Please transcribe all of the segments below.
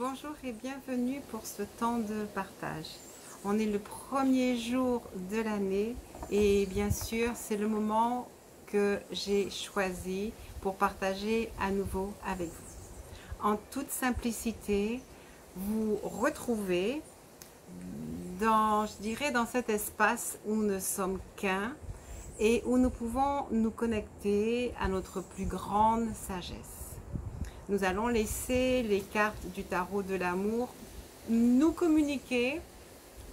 Bonjour et bienvenue pour ce temps de partage. On est le premier jour de l'année et bien sûr c'est le moment que j'ai choisi pour partager à nouveau avec vous. En toute simplicité, vous retrouvez dans, je dirais, dans cet espace où nous ne sommes qu'un et où nous pouvons nous connecter à notre plus grande sagesse. Nous allons laisser les cartes du tarot de l'amour nous communiquer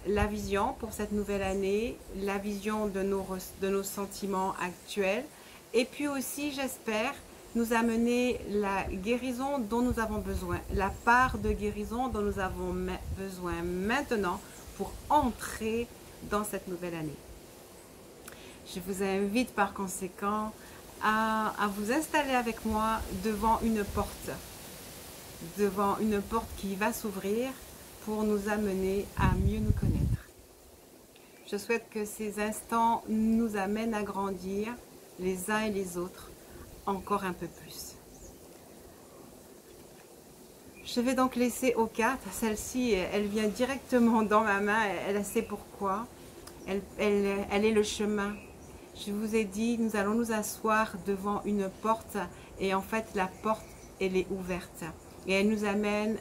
la vision pour cette nouvelle année, la vision de nos sentiments actuels et puis aussi, j'espère, nous amener la guérison dont nous avons besoin, la part de guérison dont nous avons besoin maintenant pour entrer dans cette nouvelle année. Je vous invite par conséquent à vous installer avec moi devant une porte qui va s'ouvrir pour nous amener à mieux nous connaître. Je souhaite que ces instants nous amènent à grandir les uns et les autres encore un peu plus. Je vais donc laisser aux cartes, celle-ci elle vient directement dans ma main, elle sait pourquoi, elle est le chemin. Je vous ai dit, nous allons nous asseoir devant une porte et en fait la porte elle est ouverte et elle nous amène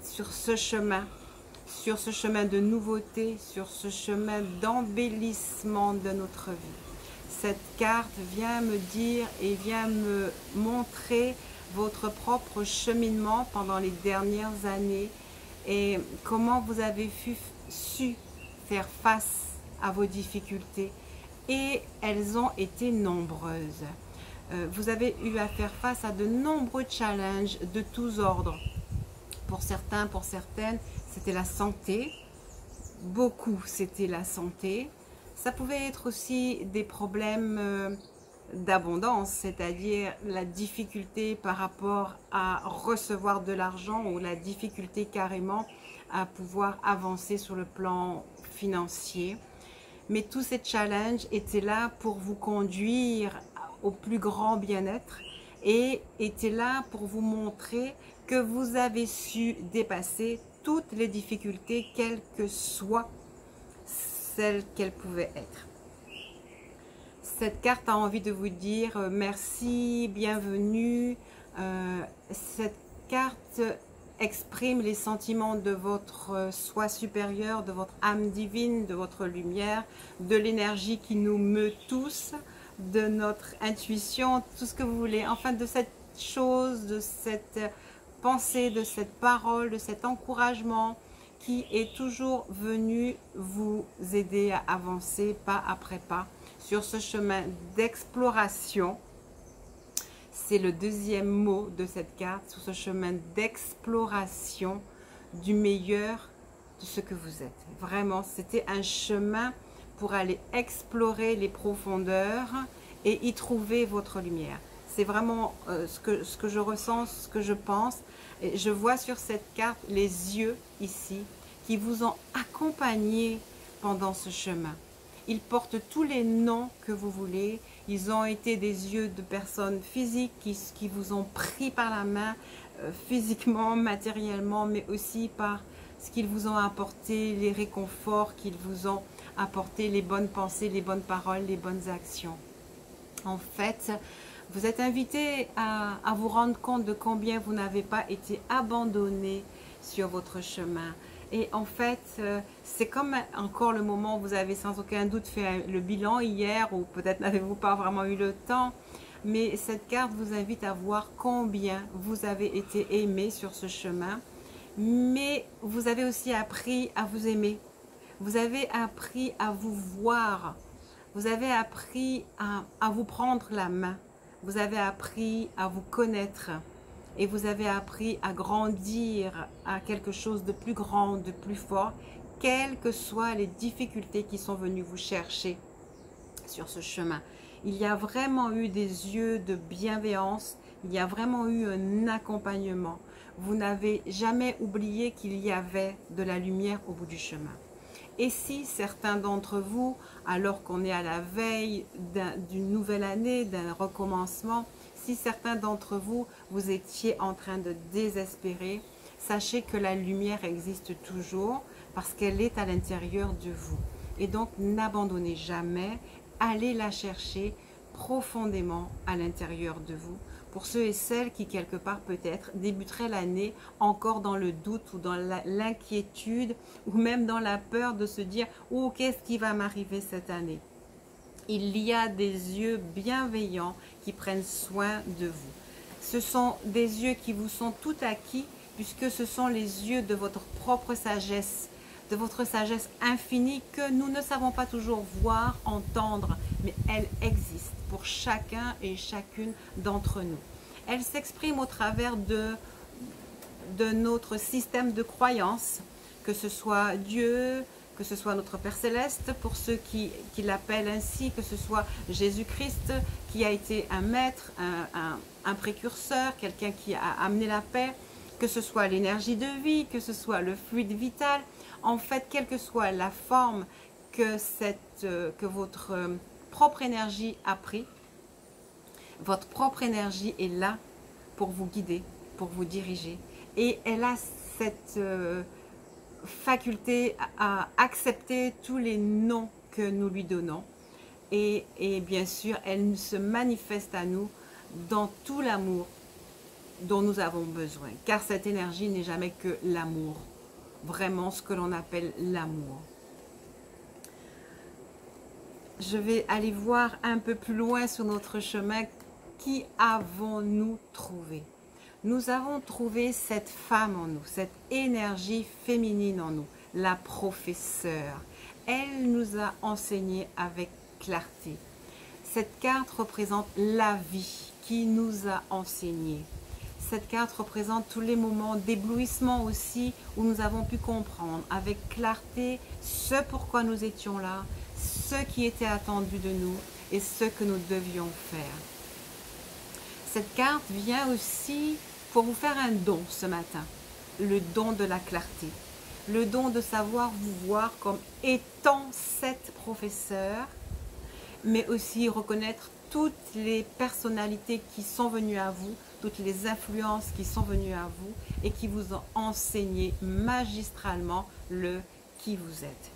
sur ce chemin de nouveauté, sur ce chemin d'embellissement de notre vie. Cette carte vient me dire et vient me montrer votre propre cheminement pendant les dernières années et comment vous avez su faire face à vos difficultés. Et elles ont été nombreuses. Vous avez eu à faire face à de nombreux challenges de tous ordres. Pour certains, pour certaines, c'était la santé. Beaucoup, c'était la santé. Ça pouvait être aussi des problèmes d'abondance, c'est-à-dire la difficulté par rapport à recevoir de l'argent ou la difficulté carrément à pouvoir avancer sur le plan financier. Mais tous ces challenges étaient là pour vous conduire au plus grand bien-être et étaient là pour vous montrer que vous avez su dépasser toutes les difficultés, quelles que soient celles qu'elles pouvaient être. Cette carte a envie de vous dire merci, bienvenue. Cette carte exprime les sentiments de votre soi supérieur, de votre âme divine, de votre lumière, de l'énergie qui nous meut tous, de notre intuition, tout ce que vous voulez, enfin de cette chose, de cette pensée, de cette parole, de cet encouragement qui est toujours venu vous aider à avancer pas après pas sur ce chemin d'exploration. C'est le deuxième mot de cette carte, sur ce chemin d'exploration du meilleur de ce que vous êtes. Vraiment, c'était un chemin pour aller explorer les profondeurs et y trouver votre lumière. C'est vraiment ce que je ressens, ce que je pense. Et je vois sur cette carte les yeux ici qui vous ont accompagné pendant ce chemin. Ils portent tous les noms que vous voulez. Ils ont été des yeux de personnes physiques qui vous ont pris par la main, physiquement, matériellement, mais aussi par ce qu'ils vous ont apporté, les réconforts qu'ils vous ont apporté, les bonnes pensées, les bonnes paroles, les bonnes actions. En fait, vous êtes invité à vous rendre compte de combien vous n'avez pas été abandonné sur votre chemin. Et en fait, c'est comme encore le moment où vous avez sans aucun doute fait le bilan hier, ou peut-être n'avez-vous pas vraiment eu le temps. Mais cette carte vous invite à voir combien vous avez été aimé sur ce chemin. Mais vous avez aussi appris à vous aimer. Vous avez appris à vous voir. Vous avez appris à vous prendre la main. Vous avez appris à vous connaître. Et vous avez appris à grandir à quelque chose de plus grand, de plus fort, quelles que soient les difficultés qui sont venues vous chercher sur ce chemin. Il y a vraiment eu des yeux de bienveillance, il y a vraiment eu un accompagnement. Vous n'avez jamais oublié qu'il y avait de la lumière au bout du chemin. Et si certains d'entre vous, alors qu'on est à la veille d'une nouvelle année, d'un recommencement, si certains d'entre vous, vous étiez en train de désespérer, sachez que la lumière existe toujours parce qu'elle est à l'intérieur de vous. Et donc, n'abandonnez jamais, allez la chercher profondément à l'intérieur de vous. Pour ceux et celles qui, quelque part, peut-être, débuteraient l'année encore dans le doute ou dans l'inquiétude ou même dans la peur de se dire « Oh, qu'est-ce qui va m'arriver cette année ?» Il y a des yeux bienveillants qui prennent soin de vous. Ce sont des yeux qui vous sont tout acquis puisque ce sont les yeux de votre propre sagesse, de votre sagesse infinie que nous ne savons pas toujours voir, entendre, mais elle existe pour chacun et chacune d'entre nous. Elle s'exprime au travers de notre système de croyances, que ce soit Dieu, que ce soit notre Père Céleste, pour ceux qui l'appellent ainsi, que ce soit Jésus-Christ, qui a été un maître, un précurseur, quelqu'un qui a amené la paix, que ce soit l'énergie de vie, que ce soit le fluide vital. En fait, quelle que soit la forme que votre propre énergie a pris, votre propre énergie est là pour vous guider, pour vous diriger. Et elle a cette faculté à accepter tous les noms que nous lui donnons. Et bien sûr, elle se manifeste à nous dans tout l'amour dont nous avons besoin. Car cette énergie n'est jamais que l'amour. Vraiment ce que l'on appelle l'amour. Je vais aller voir un peu plus loin sur notre chemin. Qui avons-nous trouvé? Nous avons trouvé cette femme en nous, cette énergie féminine en nous, la professeure. Elle nous a enseigné avec clarté. Cette carte représente la vie qui nous a enseigné. Cette carte représente tous les moments d'éblouissement aussi où nous avons pu comprendre avec clarté ce pourquoi nous étions là, ce qui était attendu de nous et ce que nous devions faire. Cette carte vient aussi pour vous faire un don ce matin, le don de la clarté, le don de savoir vous voir comme étant cette professeure, mais aussi reconnaître toutes les personnalités qui sont venues à vous, toutes les influences qui sont venues à vous et qui vous ont enseigné magistralement le qui vous êtes.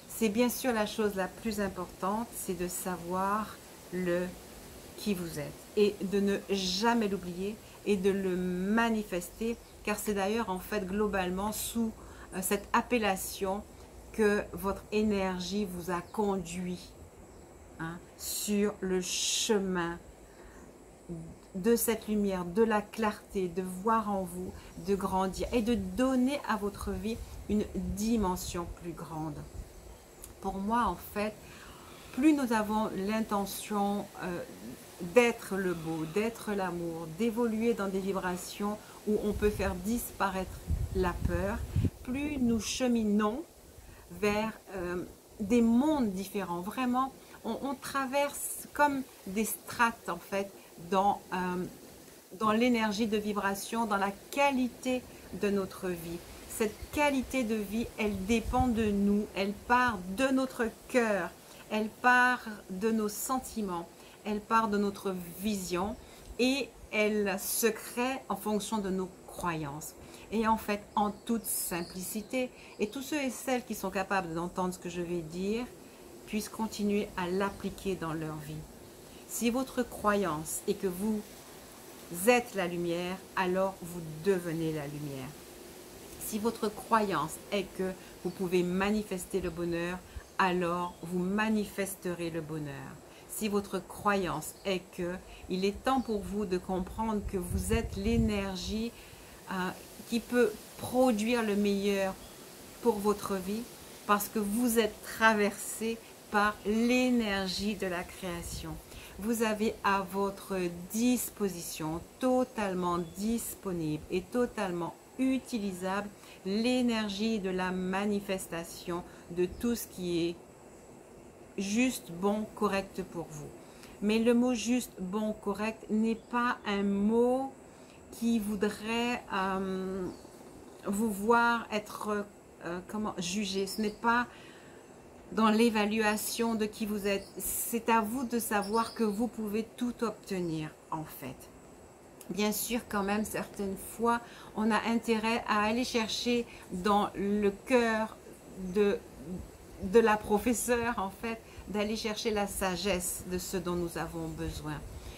C'est bien sûr la chose la plus importante, c'est de savoir le qui vous êtes et de ne jamais l'oublier et de le manifester, car c'est d'ailleurs en fait globalement sous cette appellation que votre énergie vous a conduit sur le chemin de cette lumière, de la clarté, de voir en vous, de grandir et de donner à votre vie une dimension plus grande. Pour moi, en fait, plus nous avons l'intention d'être le beau, d'être l'amour, d'évoluer dans des vibrations où on peut faire disparaître la peur, plus nous cheminons vers des mondes différents. Vraiment, on traverse comme des strates en fait dans l'énergie de vibration, dans la qualité de notre vie. Cette qualité de vie, elle dépend de nous, elle part de notre cœur, elle part de nos sentiments, elle part de notre vision et elle se crée en fonction de nos croyances. Et en fait, en toute simplicité, et tous ceux et celles qui sont capables d'entendre ce que je vais dire, puissent continuer à l'appliquer dans leur vie. Si votre croyance est que vous êtes la lumière, alors vous devenez la lumière. Si votre croyance est que vous pouvez manifester le bonheur, alors vous manifesterez le bonheur. Si votre croyance est que il est temps pour vous de comprendre que vous êtes l'énergie qui peut produire le meilleur pour votre vie, parce que vous êtes traversé par l'énergie de la création. Vous avez à votre disposition, totalement disponible et totalement utilisable, l'énergie de la manifestation de tout ce qui est juste, bon, correct pour vous. Mais le mot juste, bon, correct n'est pas un mot qui voudrait vous voir être jugé. Ce n'est pas dans l'évaluation de qui vous êtes. C'est à vous de savoir que vous pouvez tout obtenir en fait. Bien sûr, quand même, certaines fois, on a intérêt à aller chercher dans le cœur de la professeure, en fait, d'aller chercher la sagesse de ce dont nous avons besoin,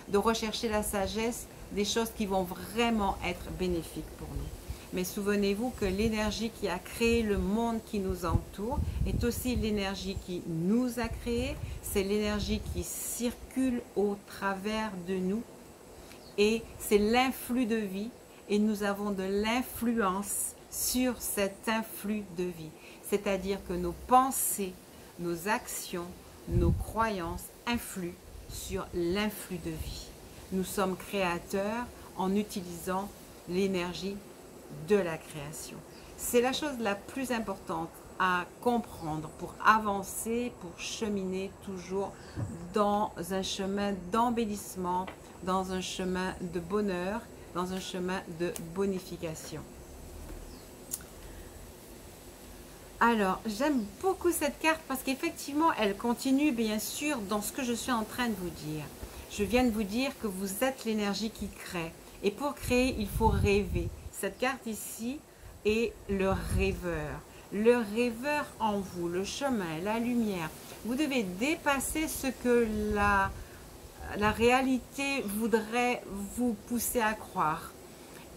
de rechercher la sagesse des choses qui vont vraiment être bénéfiques pour nous. Mais souvenez-vous que l'énergie qui a créé le monde qui nous entoure est aussi l'énergie qui nous a créés, c'est l'énergie qui circule au travers de nous et c'est l'influx de vie et nous avons de l'influence sur cet influx de vie. C'est-à-dire que nos pensées, nos actions, nos croyances influent sur l'influx de vie. Nous sommes créateurs en utilisant l'énergie de la création. C'est la chose la plus importante à comprendre pour avancer, pour cheminer toujours dans un chemin d'embellissement, dans un chemin de bonheur, dans un chemin de bonification. Alors, j'aime beaucoup cette carte parce qu'effectivement, elle continue bien sûr dans ce que je suis en train de vous dire. Je viens de vous dire que vous êtes l'énergie qui crée. Et pour créer, il faut rêver. Cette carte ici est le rêveur. Le rêveur en vous, le chemin, la lumière. Vous devez dépasser ce que la réalité voudrait vous pousser à croire.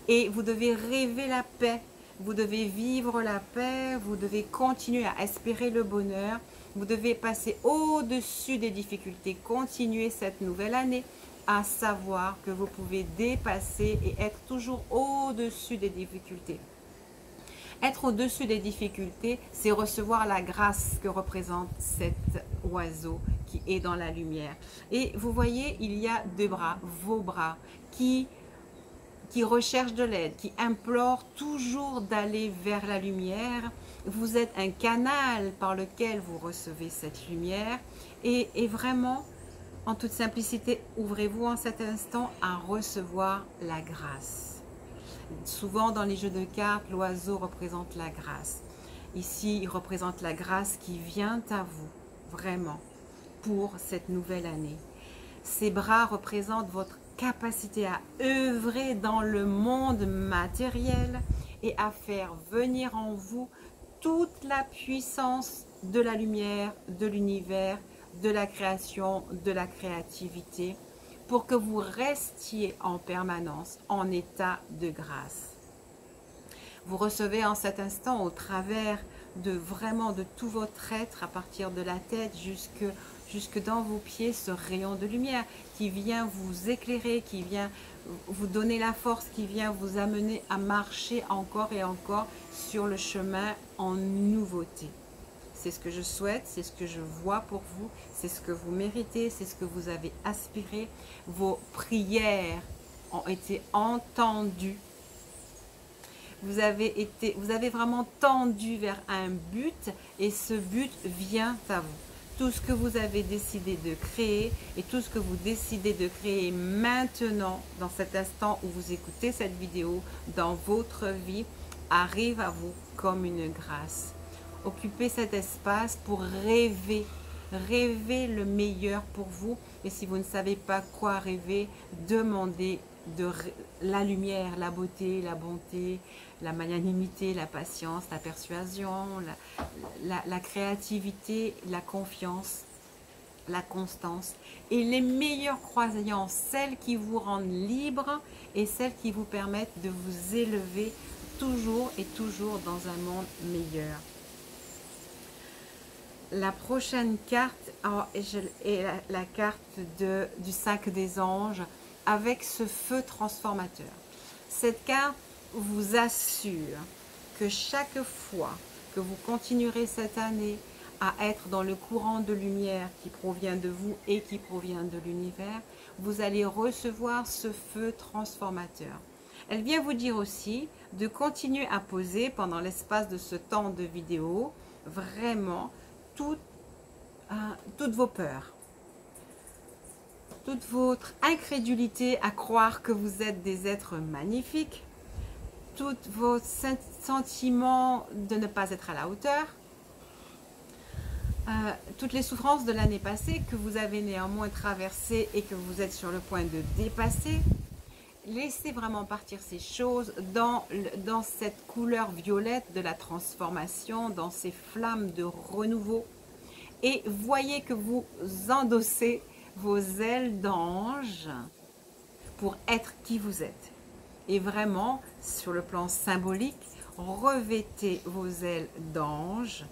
Et vous devez rêver la paix. Vous devez vivre la paix, vous devez continuer à espérer le bonheur, vous devez passer au-dessus des difficultés, continuer cette nouvelle année à savoir que vous pouvez dépasser et être toujours au-dessus des difficultés. Être au-dessus des difficultés, c'est recevoir la grâce que représente cet oiseau qui est dans la lumière. Et vous voyez, il y a deux bras, vos bras, qui recherche de l'aide, qui implore toujours d'aller vers la lumière. Vous êtes un canal par lequel vous recevez cette lumière et vraiment, en toute simplicité, ouvrez-vous en cet instant à recevoir la grâce. Souvent dans les jeux de cartes, l'oiseau représente la grâce. Ici, il représente la grâce qui vient à vous, vraiment, pour cette nouvelle année. Ces bras représentent votre capacité à œuvrer dans le monde matériel et à faire venir en vous toute la puissance de la lumière, de l'univers, de la création, de la créativité, pour que vous restiez en permanence en état de grâce. Vous recevez en cet instant au travers de vraiment de tout votre être, à partir de la tête jusque dans vos pieds, ce rayon de lumière qui vient vous éclairer, qui vient vous donner la force, qui vient vous amener à marcher encore et encore sur le chemin en nouveauté. C'est ce que je souhaite, c'est ce que je vois pour vous, c'est ce que vous méritez, c'est ce que vous avez aspiré. Vos prières ont été entendues. Vous avez vraiment tendu vers un but et ce but vient à vous. Tout ce que vous avez décidé de créer et tout ce que vous décidez de créer maintenant, dans cet instant où vous écoutez cette vidéo, dans votre vie, arrive à vous comme une grâce. Occupez cet espace pour rêver, rêver le meilleur pour vous. Et si vous ne savez pas quoi rêver, demandez la lumière, la beauté, la bonté, la magnanimité, la patience, la persuasion, la créativité, la confiance, la constance et les meilleures croyances, celles qui vous rendent libre et celles qui vous permettent de vous élever toujours et toujours dans un monde meilleur. La prochaine carte est la carte du 5 des anges avec ce feu transformateur. Cette carte vous assure que chaque fois que vous continuerez cette année à être dans le courant de lumière qui provient de vous et qui provient de l'univers, vous allez recevoir ce feu transformateur. Elle vient vous dire aussi de continuer à poser pendant l'espace de ce temps de vidéo vraiment toutes vos peurs, toute votre incrédulité à croire que vous êtes des êtres magnifiques, tous vos sentiments de ne pas être à la hauteur, toutes les souffrances de l'année passée que vous avez néanmoins traversées et que vous êtes sur le point de dépasser, laissez vraiment partir ces choses dans cette couleur violette de la transformation, dans ces flammes de renouveau. Et voyez que vous endossez vos ailes d'ange pour être qui vous êtes. Et vraiment, sur le plan symbolique, revêtez vos ailes d'ange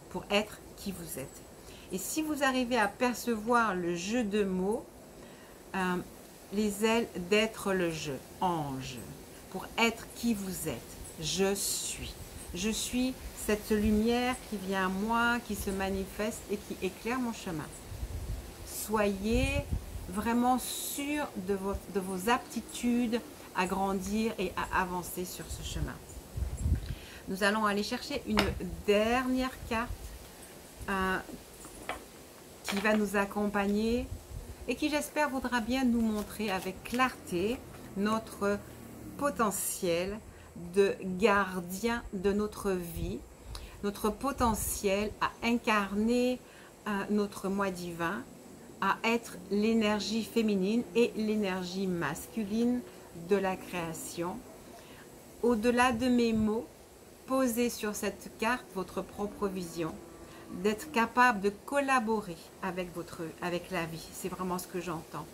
pour être qui vous êtes. Et si vous arrivez à percevoir le jeu de mots, les ailes d'être le jeu, ange, pour être qui vous êtes. Je suis. Je suis cette lumière qui vient à moi, qui se manifeste et qui éclaire mon chemin. Soyez vraiment sûr de vos aptitudes à grandir et à avancer sur ce chemin. Nous allons aller chercher une dernière carte qui va nous accompagner et qui, j'espère, voudra bien nous montrer avec clarté notre potentiel de gardien de notre vie, notre potentiel à incarner notre moi divin, à être l'énergie féminine et l'énergie masculine de la création. Au-delà de mes mots, posez sur cette carte votre propre vision, d'être capable de collaborer avec la vie. C'est vraiment ce que j'entends,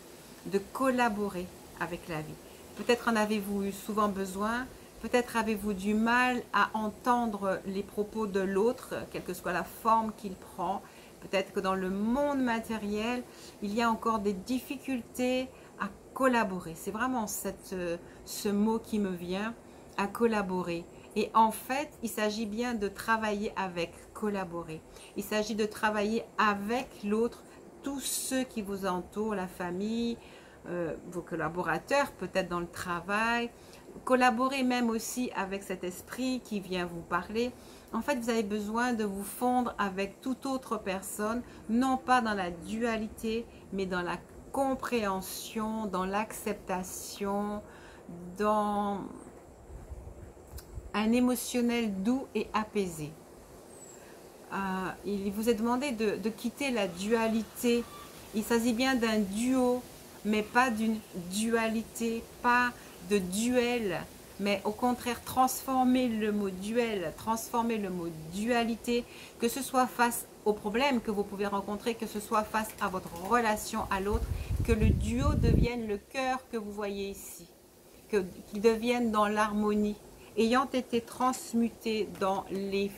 de collaborer avec la vie. Peut-être en avez-vous eu souvent besoin, peut-être avez-vous du mal à entendre les propos de l'autre, quelle que soit la forme qu'il prend. Peut-être que dans le monde matériel, il y a encore des difficultés à collaborer. C'est vraiment ce mot qui me vient, à collaborer. Et en fait, il s'agit bien de travailler avec, collaborer. Il s'agit de travailler avec l'autre, tous ceux qui vous entourent, la famille, vos collaborateurs, peut-être dans le travail. Collaborer même aussi avec cet esprit qui vient vous parler. En fait, vous avez besoin de vous fondre avec toute autre personne, non pas dans la dualité, mais dans la compréhension, dans l'acceptation, dans un émotionnel doux et apaisé. Il vous est demandé de quitter la dualité. Il s'agit bien d'un duo, mais pas d'une dualité, pas de duel, mais au contraire transformer le mot duel, transformer le mot dualité, que ce soit face aux problèmes que vous pouvez rencontrer, que ce soit face à votre relation à l'autre, que le duo devienne le cœur que vous voyez ici, qu'il devienne dans l'harmonie, ayant été transmuté dans les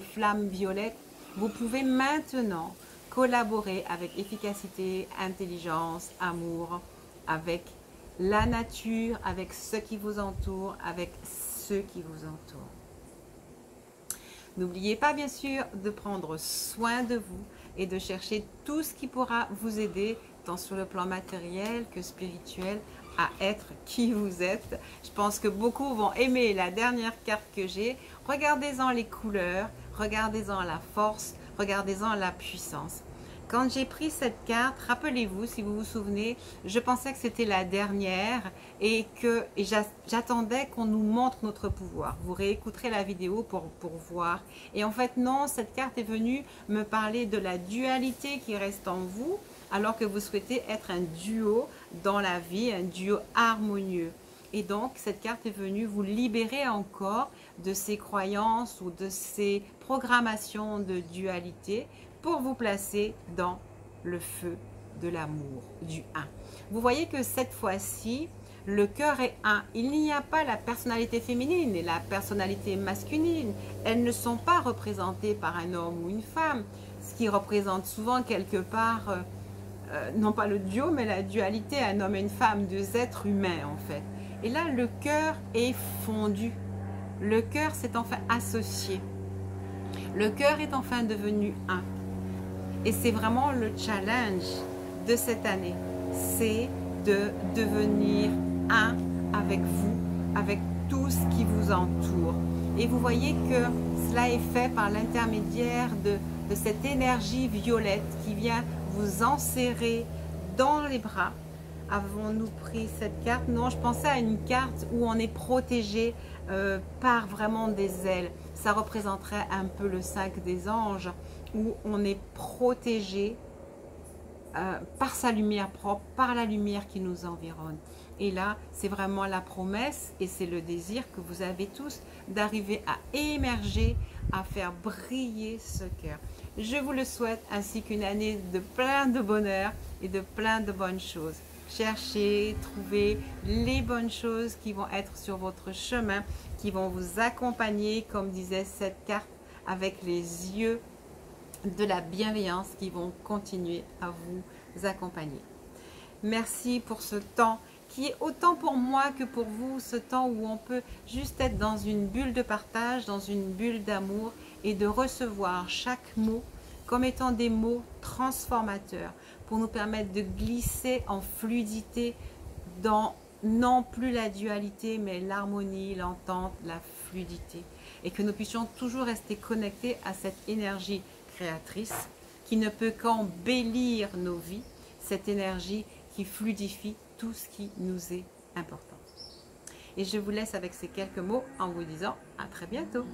flammes violettes. Vous pouvez maintenant collaborer avec efficacité, intelligence, amour, avec la nature, avec ceux qui vous entourent, avec ceux qui vous entourent. N'oubliez pas bien sûr de prendre soin de vous et de chercher tout ce qui pourra vous aider, tant sur le plan matériel que spirituel, à être qui vous êtes. Je pense que beaucoup vont aimer la dernière carte que j'ai. Regardez-en les couleurs, regardez-en la force, regardez-en la puissance. Quand j'ai pris cette carte, rappelez-vous, si vous vous souvenez, je pensais que c'était la dernière et j'attendais qu'on nous montre notre pouvoir. Vous réécouterez la vidéo pour voir. Et en fait, non, cette carte est venue me parler de la dualité qui reste en vous, alors que vous souhaitez être un duo dans la vie, un duo harmonieux. Et donc, cette carte est venue vous libérer encore de ces croyances ou de ces programmations de dualité pour vous placer dans le feu de l'amour, du 1. Vous voyez que cette fois-ci, le cœur est 1. Il n'y a pas la personnalité féminine et la personnalité masculine. Elles ne sont pas représentées par un homme ou une femme, ce qui représente souvent quelque part, non pas le duo, mais la dualité, un homme et une femme, deux êtres humains en fait. Et là, le cœur est fondu. Le cœur s'est enfin associé. Le cœur est enfin devenu 1. Et c'est vraiment le challenge de cette année. C'est de devenir 1 avec vous, avec tout ce qui vous entoure. Et vous voyez que cela est fait par l'intermédiaire de cette énergie violette qui vient vous enserrer dans les bras. Avons-nous pris cette carte? Non, je pensais à une carte où on est protégé par vraiment des ailes. Ça représenterait un peu le 5 des anges, où on est protégé par sa lumière propre, par la lumière qui nous environne. Et là, c'est vraiment la promesse et c'est le désir que vous avez tous d'arriver à émerger, à faire briller ce cœur. Je vous le souhaite, ainsi qu'une année de plein de bonheur et de plein de bonnes choses. Cherchez, trouvez les bonnes choses qui vont être sur votre chemin, qui vont vous accompagner, comme disait cette carte, avec les yeux de la bienveillance qui vont continuer à vous accompagner. Merci pour ce temps qui est autant pour moi que pour vous, ce temps où on peut juste être dans une bulle de partage, dans une bulle d'amour et de recevoir chaque mot comme étant des mots transformateurs pour nous permettre de glisser en fluidité dans non plus la dualité mais l'harmonie, l'entente, la fluidité et que nous puissions toujours rester connectés à cette énergie créatrice qui ne peut qu'embellir nos vies, cette énergie qui fluidifie tout ce qui nous est important. Et je vous laisse avec ces quelques mots en vous disant à très bientôt.